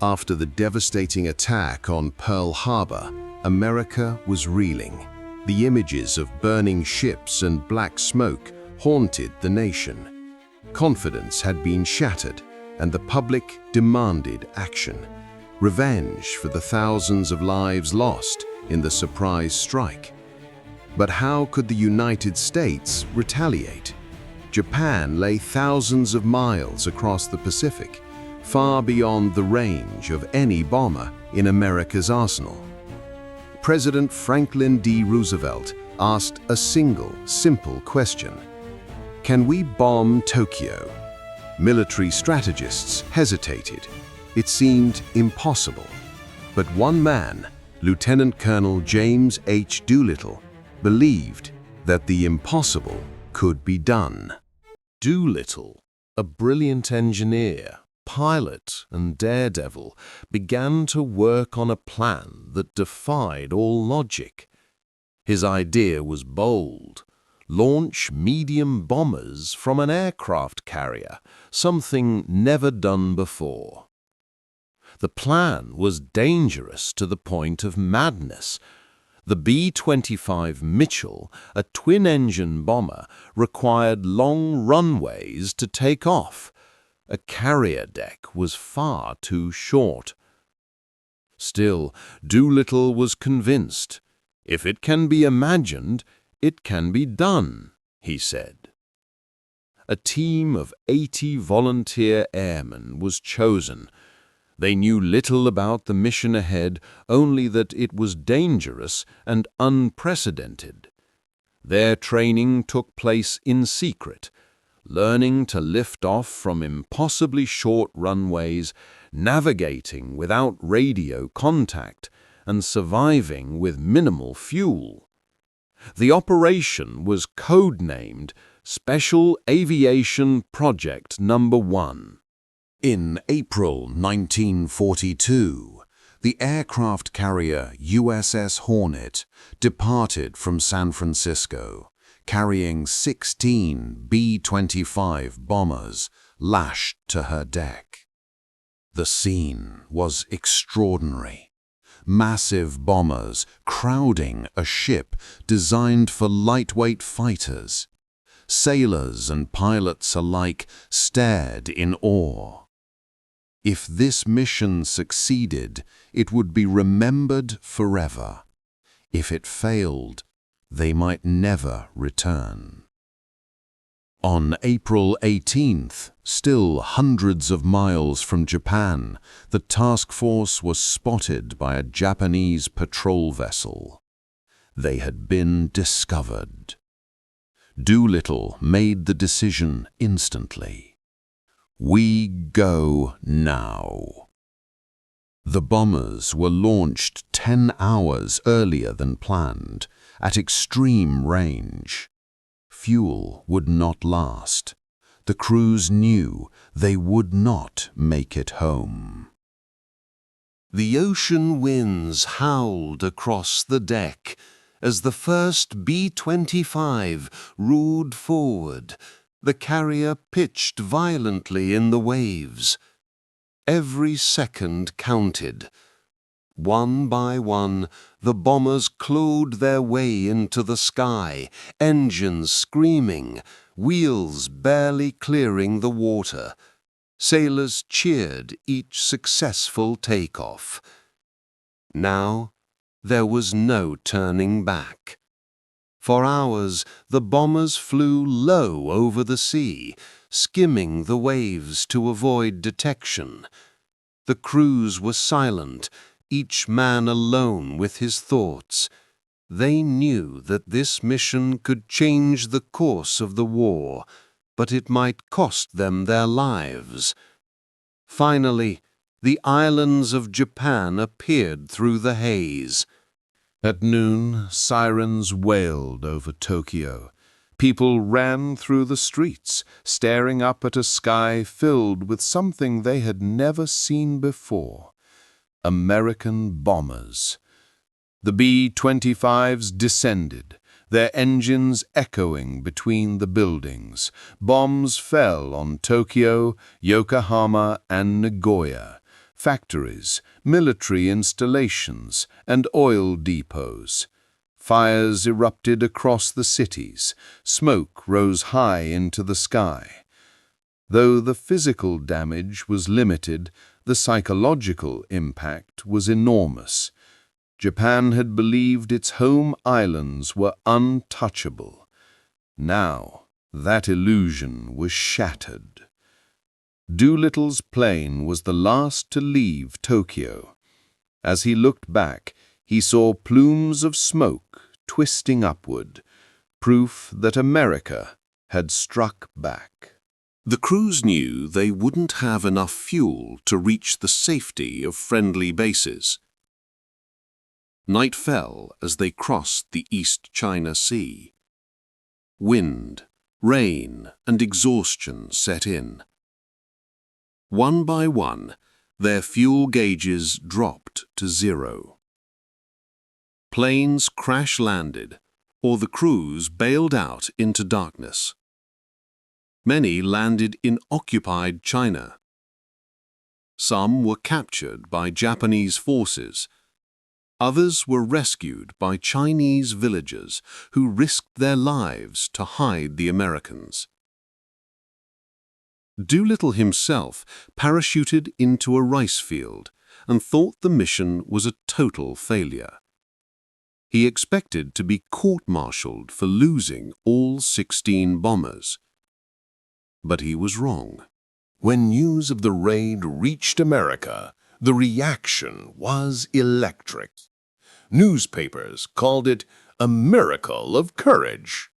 After the devastating attack on Pearl Harbor, America was reeling. The images of burning ships and black smoke haunted the nation. Confidence had been shattered, and the public demanded action. Revenge for the thousands of lives lost in the surprise strike. But how could the United States retaliate? Japan lay thousands of miles across the Pacific, far beyond the range of any bomber in America's arsenal. President Franklin D. Roosevelt asked a single, simple question: can we bomb Tokyo? Military strategists hesitated. It seemed impossible. But one man, Lieutenant Colonel James H. Doolittle, believed that the impossible could be done. Doolittle, a brilliant engineer, pilot, and daredevil, began to work on a plan that defied all logic. His idea was bold: launch medium bombers from an aircraft carrier, something never done before. The plan was dangerous to the point of madness. The B-25 Mitchell, a twin-engine bomber, required long runways to take off. A carrier deck was far too short. Still, Doolittle was convinced. If it can be imagined, it can be done, he said. A team of 80 volunteer airmen was chosen. They knew little about the mission ahead, only that it was dangerous and unprecedented. Their training took place in secret, learning to lift off from impossibly short runways, navigating without radio contact, and surviving with minimal fuel. The operation was codenamed Special Aviation Project No. 1. In April 1942, the aircraft carrier USS Hornet departed from San Francisco, carrying 16 B-25 bombers lashed to her deck. The scene was extraordinary. Massive bombers crowding a ship designed for lightweight fighters. Sailors and pilots alike stared in awe. If this mission succeeded, it would be remembered forever. If it failed, they might never return. On April 18th, still hundreds of miles from Japan, the task force was spotted by a Japanese patrol vessel. They had been discovered. Doolittle made the decision instantly. We go now. The bombers were launched 10 hours earlier than planned, at extreme range. Fuel would not last. The crews knew they would not make it home. The ocean winds howled across the deck as the first B-25 roared forward. The carrier pitched violently in the waves. Every second counted. One by one, the bombers clawed their way into the sky, engines screaming, wheels barely clearing the water. Sailors cheered each successful takeoff. Now, there was no turning back. For hours, the bombers flew low over the sea, skimming the waves to avoid detection. The crews were silent, each man alone with his thoughts. They knew that this mission could change the course of the war, but it might cost them their lives. Finally, the islands of Japan appeared through the haze. At noon, sirens wailed over Tokyo. People ran through the streets, staring up at a sky filled with something they had never seen before: American bombers. The B-25s descended, their engines echoing between the buildings. Bombs fell on Tokyo, Yokohama, and Nagoya. factories, military installations, and oil depots. Fires erupted across the cities. Smoke rose high into the sky. Though the physical damage was limited, the psychological impact was enormous. Japan had believed its home islands were untouchable. Now, that illusion was shattered. Doolittle's plane was the last to leave Tokyo. As he looked back, he saw plumes of smoke twisting upward, proof that America had struck back. The crews knew they wouldn't have enough fuel to reach the safety of friendly bases. Night fell as they crossed the East China Sea. Wind, rain, and exhaustion set in. One by one, their fuel gauges dropped to zero. Planes crash-landed, or the crews bailed out into darkness. Many landed in occupied China. Some were captured by Japanese forces. Others were rescued by Chinese villagers who risked their lives to hide the Americans. Doolittle himself parachuted into a rice field and thought the mission was a total failure. He expected to be court-martialed for losing all 16 bombers. But he was wrong. When news of the raid reached America, the reaction was electric. Newspapers called it a miracle of courage.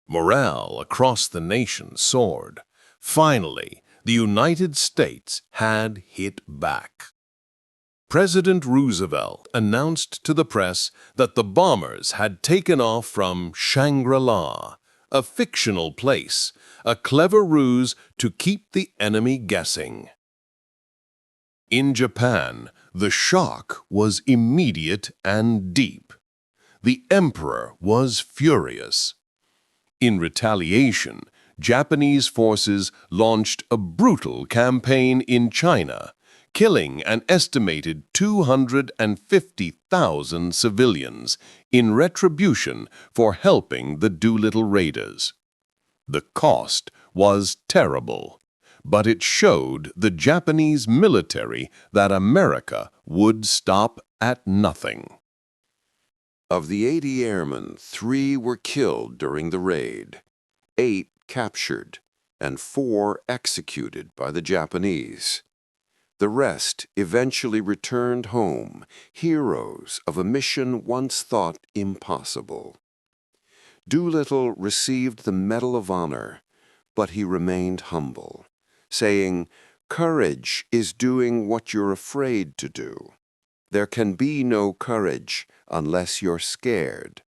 Morale across the nation soared. Finally, the United States had hit back. President Roosevelt announced to the press that the bombers had taken off from Shangri-La, a fictional place, a clever ruse to keep the enemy guessing. In Japan, the shock was immediate and deep. The emperor was furious. In retaliation, Japanese forces launched a brutal campaign in China, killing an estimated 250,000 civilians in retribution for helping the Doolittle Raiders. The cost was terrible, but it showed the Japanese military that America would stop at nothing. Of the 80 airmen, 3 were killed during the raid, 8 captured, and 4 executed by the Japanese. The rest eventually returned home, heroes of a mission once thought impossible. Doolittle received the Medal of Honor, but he remained humble, saying, "Courage is doing what you're afraid to do. There can be no courage unless you're scared."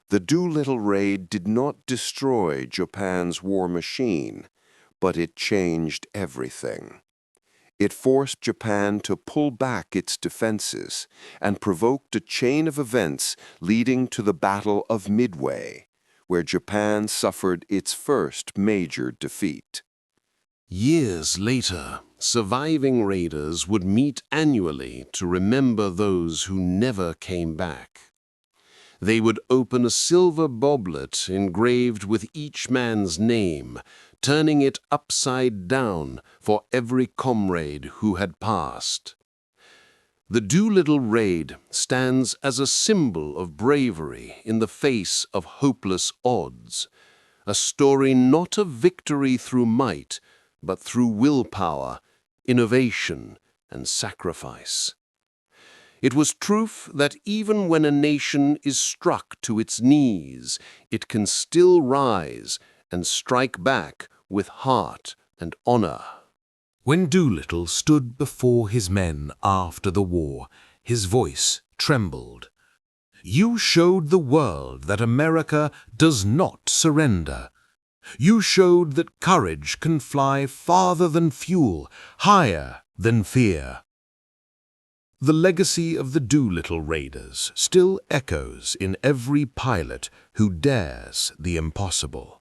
The Doolittle Raid did not destroy Japan's war machine, but it changed everything. It forced Japan to pull back its defenses and provoked a chain of events leading to the Battle of Midway, where Japan suffered its first major defeat. Years later, surviving raiders would meet annually to remember those who never came back. They would open a silver boblet engraved with each man's name, turning it upside down for every comrade who had passed. The Doolittle Raid stands as a symbol of bravery in the face of hopeless odds, a story not of victory through might, but through willpower, innovation, and sacrifice. It was proof that even when a nation is struck to its knees, it can still rise and strike back with heart and honor. When Doolittle stood before his men after the war, his voice trembled. "You showed the world that America does not surrender. You showed that courage can fly farther than fuel, higher than fear." The legacy of the Doolittle Raiders still echoes in every pilot who dares the impossible.